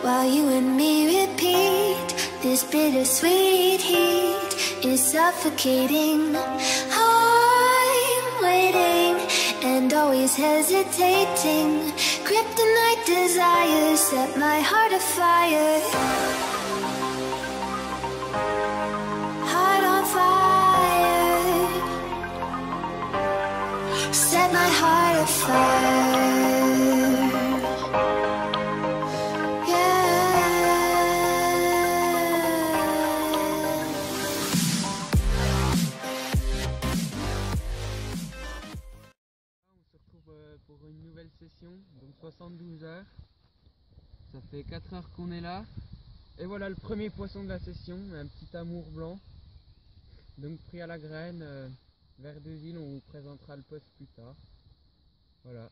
While you and me repeat, this bittersweet heat is suffocating. I'm waiting and always hesitating. Kryptonite desires set my heart afire. Heart on fire. Set my heart afire. Pour une nouvelle session, donc 72 heures. Ça fait 4 heures qu'on est là. Et voilà le premier poisson de la session, un petit amour blanc. Donc pris à la graine, vers 2 îles, on vous présentera le poste plus tard. Voilà,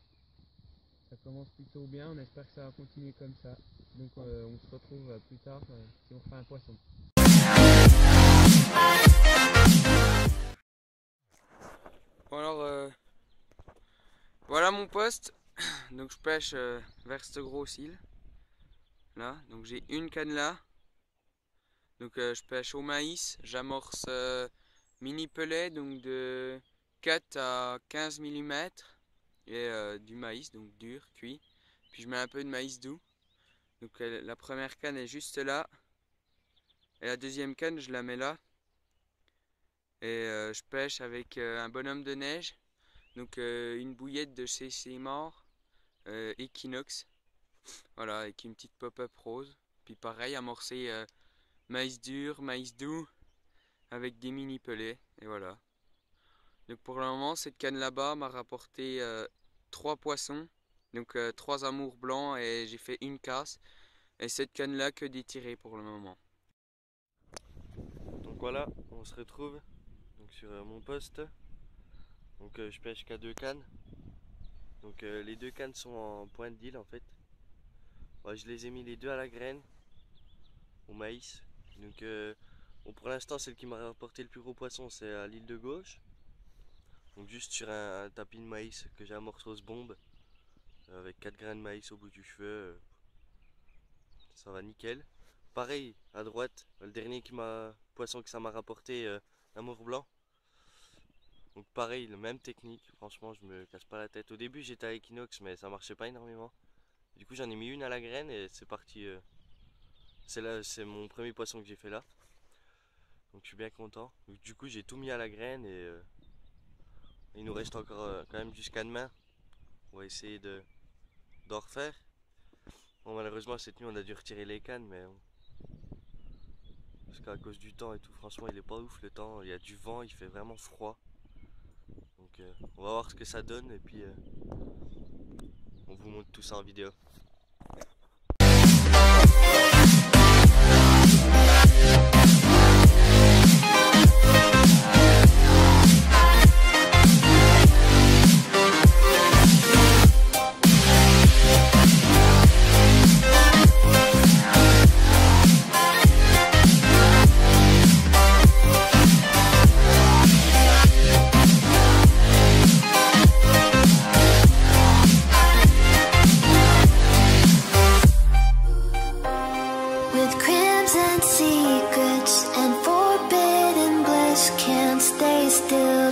ça commence plutôt bien, on espère que ça va continuer comme ça. Donc on se retrouve plus tard si on fait un poisson. Bon alors, voilà mon poste. Donc je pêche vers cette grosse île là, donc j'ai une canne là, donc je pêche au maïs, j'amorce mini pelet, donc de 4 à 15 mm et du maïs, donc dur, cuit, puis je mets un peu de maïs doux. Donc la première canne est juste là et la deuxième canne je la mets là et je pêche avec un bonhomme de neige, donc une bouillette de chez Seymour Equinox. Voilà, avec une petite pop-up rose. Puis pareil, amorcer maïs dur, maïs doux, avec des mini pelets. Et voilà. Donc pour le moment, cette canne là-bas m'a rapporté 3 poissons. Donc 3 amours blancs et j'ai fait une casse. Et cette canne là que des tirés pour le moment. Donc voilà, on se retrouve donc sur mon poste. Donc je pêche qu'à 2 cannes. Donc les 2 cannes sont en pointe d'île en fait. Ouais, je les ai mis les 2 à la graine, au maïs. Donc bon, pour l'instant celle qui m'a rapporté le plus gros poisson c'est à l'île de gauche. Donc juste sur un tapis de maïs que j'ai amorcé aux bombes avec 4 grains de maïs au bout du cheveu. Ça va nickel. Pareil à droite, le dernier poisson que ça m'a rapporté, amour blanc. Donc pareil, la même technique, franchement je me casse pas la tête. Au début j'étais à Equinox mais ça marchait pas énormément. Du coup j'en ai mis une à la graine et c'est parti. C'est mon premier poisson que j'ai fait là. Donc je suis bien content. Donc, du coup j'ai tout mis à la graine et il nous reste encore quand même jusqu'à demain. On va essayer d'en refaire. Bon malheureusement cette nuit on a dû retirer les cannes mais parce qu'à cause du temps et tout, franchement il est pas ouf le temps. Il y a du vent, il fait vraiment froid. Donc on va voir ce que ça donne et puis on vous montre tout ça en vidéo.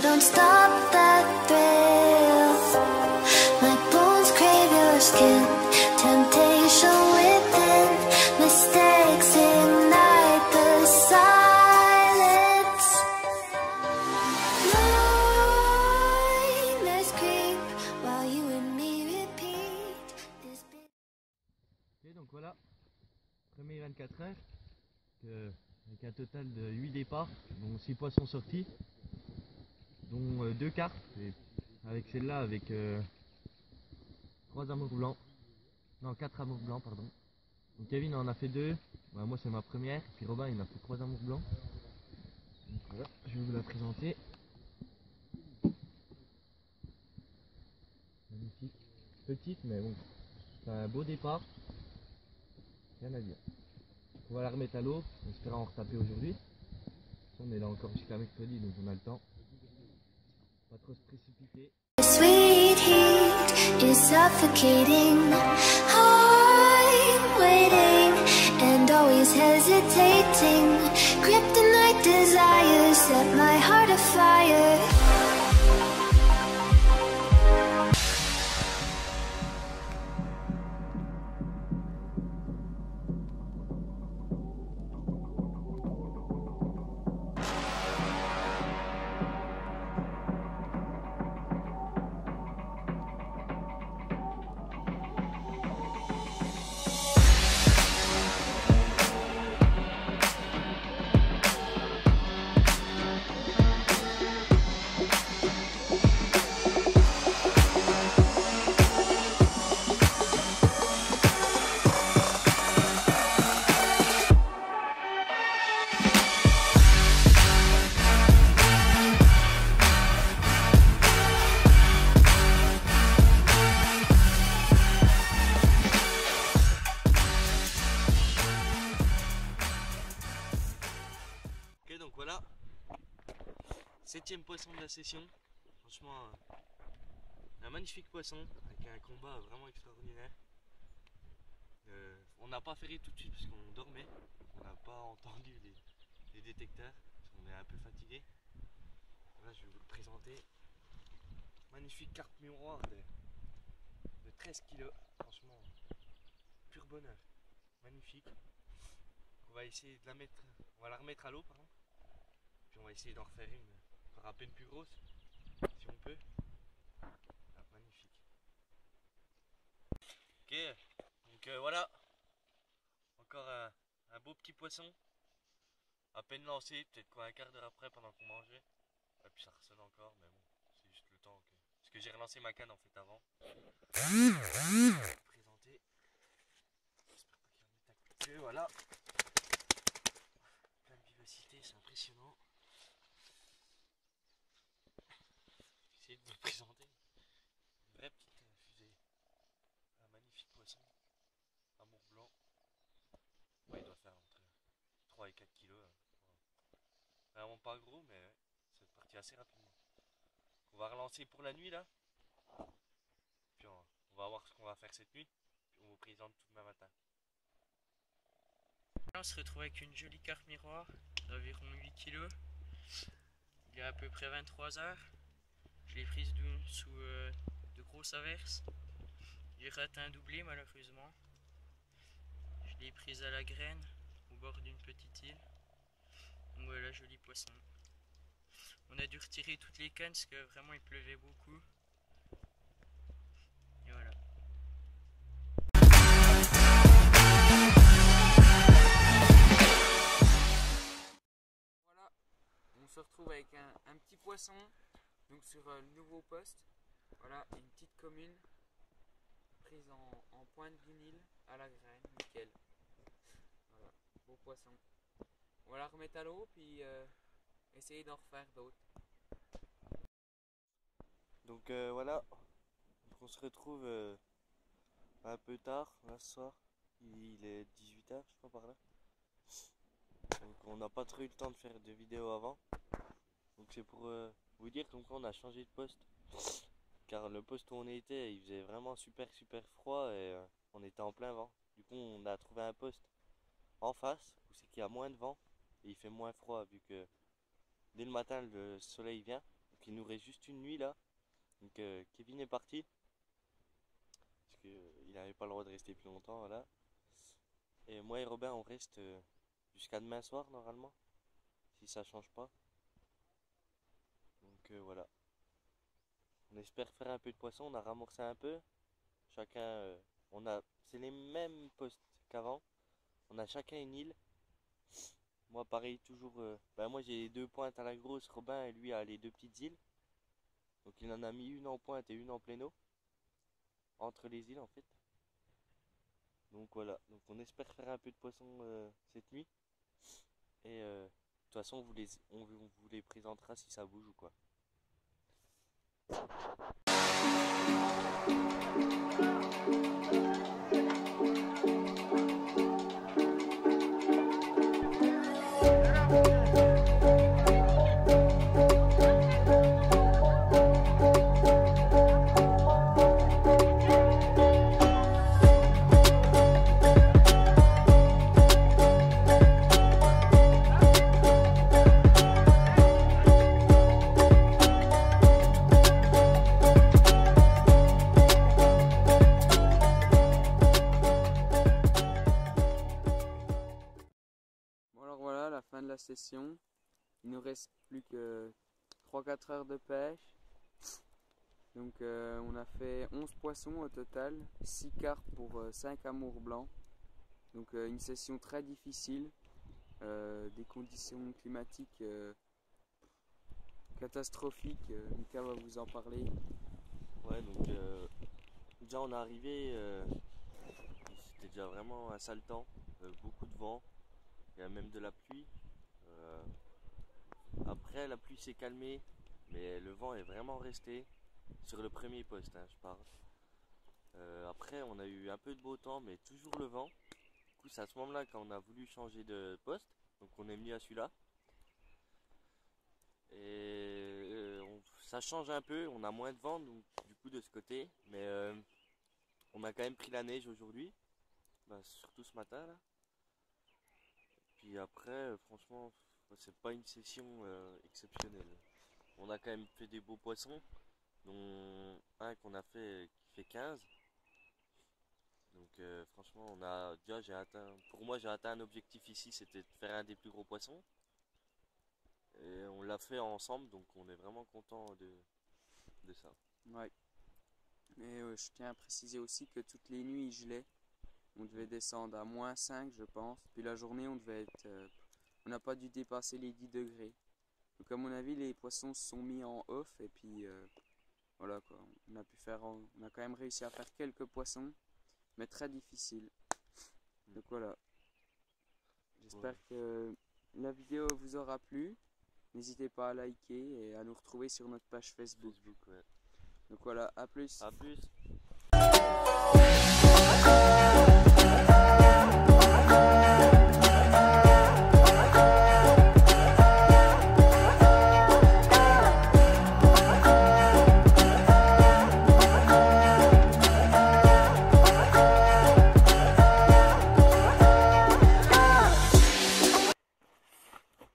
Don't stop that thrill. My bones crave your skin. Temptation within. Mistakes ignite the silence. Nightmares creep while you and me repeat this. Ok, donc voilà, premier 24 heures, avec un total de 8 départs, dont 6 poissons sortis, dont 2 carpes, et avec celle-là avec 3 amours blancs, non 4 amours blancs pardon. Donc Kevin en a fait 2, bah, moi c'est ma première, puis Robin il m'a fait 3 amours blancs. Donc voilà, je vais vous la présenter. Magnifique, petite mais bon, c'est un beau départ. rien à dire. On va la remettre à l'eau, on espère en retaper aujourd'hui. On est là encore jusqu'à mercredi, donc on a le temps. Pas trop se précipiter. Sweet heat is suffocating. I'm waiting and always hesitating. Kryptonite desires set my heart afire. Donc voilà, 7e poisson de la session. Franchement, un magnifique poisson avec un combat vraiment extraordinaire. On n'a pas ferré tout de suite parce qu'on dormait, on n'a pas entendu les détecteurs, parce qu'on est un peu fatigué. Voilà, je vais vous le présenter. Magnifique carpe miroir de 13 kg, franchement, pur bonheur, magnifique. On va essayer de la mettre, on va la remettre à l'eau, pardon. Puis on va essayer d'en refaire une encore à peine plus grosse, si on peut. Ah, magnifique. Ok, donc voilà. Encore un beau petit poisson. À peine lancé, peut-être quoi un quart d'heure après pendant qu'on mangeait. Et puis ça ressonne encore, mais bon, c'est juste le temps que... Parce que j'ai relancé ma canne en fait avant. Je vais vous présenter. J'espère pas qu'il va mettre un coup de queue, voilà. Plein de vivacité, c'est impressionnant. J'essaie de vous le présenter. Une vraie petite fusée. Un magnifique poisson. Amour blanc. Ouais, il doit faire entre 3 et 4 kilos. Vraiment pas gros, mais ouais, c'est parti assez rapidement. On va relancer pour la nuit là. Puis on va voir ce qu'on va faire cette nuit. Puis on vous présente tout demain matin. On se retrouve avec une jolie carpe miroir d'environ 8 kg. Il est à peu près 23 h. Je l'ai prise sous de grosses averses. J'ai raté un doublé malheureusement. Je l'ai prise à la graine au bord d'une petite île. Donc voilà, joli poisson. On a dû retirer toutes les cannes parce que vraiment il pleuvait beaucoup. Et voilà. Voilà, on se retrouve avec un petit poisson donc sur le nouveau poste. Voilà, une petite commune prise en pointe d'une île à la graine, nickel. Voilà, beau poisson. On va la remettre à l'eau puis essayer d'en refaire d'autres. Donc voilà, on se retrouve un peu tard là ce soir. Il est 18 h, je crois, par là. Donc on n'a pas trop eu le temps de faire de vidéos avant. Donc c'est pour vous dire comme quoi on a changé de poste. Car le poste où on était, il faisait vraiment super froid et on était en plein vent. Du coup on a trouvé un poste en face où c'est qu'il y a moins de vent et il fait moins froid vu que dès le matin le soleil vient. Donc il nous reste juste une nuit là. Donc Kevin est parti parce qu'il n'avait pas le droit de rester plus longtemps, voilà. Et moi et Robin on reste jusqu'à demain soir normalement, si ça change pas. Donc voilà. On espère faire un peu de poisson, on a ramorcé un peu. Chacun, c'est les mêmes postes qu'avant. On a chacun une île. Moi pareil toujours, moi j'ai les 2 pointes à la grosse, Robin et lui a les 2 petites îles. Donc il en a mis une en pointe et une en pléno. Entre les îles en fait. Donc voilà, donc on espère faire un peu de poisson cette nuit. Et de toute façon on vous les présentera si ça bouge ou quoi. la session. Il nous reste plus que 3-4 heures de pêche. Donc on a fait 11 poissons au total, 6 carpes pour 5 amours blancs. Donc une session très difficile, des conditions climatiques catastrophiques. Mika va vous en parler. Ouais, donc déjà on est arrivé, c'était déjà vraiment un sale temps, beaucoup de vent, il y a même de la pluie. Après la pluie s'est calmée, mais le vent est vraiment resté sur le premier poste, hein, je parle. Après on a eu un peu de beau temps, mais toujours le vent. Du coup c'est à ce moment-là qu'on a voulu changer de poste, donc on est venu à celui-là. Et ça change un peu, on a moins de vent donc, du coup de ce côté, mais on a quand même pris la neige aujourd'hui, surtout ce matin là. Puis après franchement c'est pas une session exceptionnelle. On a quand même fait des beaux poissons, dont un qu'on a fait qui fait 15. Donc franchement on a déjà pour moi j'ai atteint un objectif ici, c'était de faire un des plus gros poissons. Et on l'a fait ensemble, donc on est vraiment content de ça. Ouais. Mais je tiens à préciser aussi que toutes les nuits il gelait. On devait descendre à -5 je pense. Puis la journée on devait être... on n'a pas dû dépasser les 10 degrés. Donc à mon avis les poissons se sont mis en off et puis voilà quoi. On a quand même réussi à faire quelques poissons, mais très difficiles. Donc voilà. J'espère que la vidéo vous aura plu. N'hésitez pas à liker et à nous retrouver sur notre page Facebook. Ouais. Donc voilà, à plus. À plus.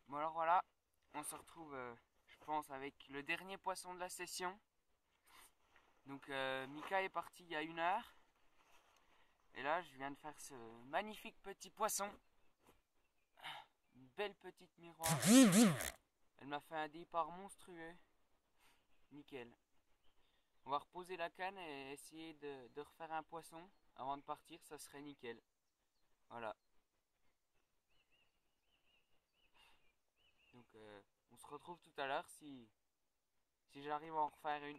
Bon alors voilà, on se retrouve je pense avec le dernier poisson de la session. Donc Mika est parti il y a 1 heure. Et là je viens de faire ce magnifique petit poisson. Une belle petite miroir. Elle m'a fait un départ monstrueux. Nickel. On va reposer la canne et essayer de refaire un poisson avant de partir, ça serait nickel. Voilà. Donc on se retrouve tout à l'heure si j'arrive à en refaire une.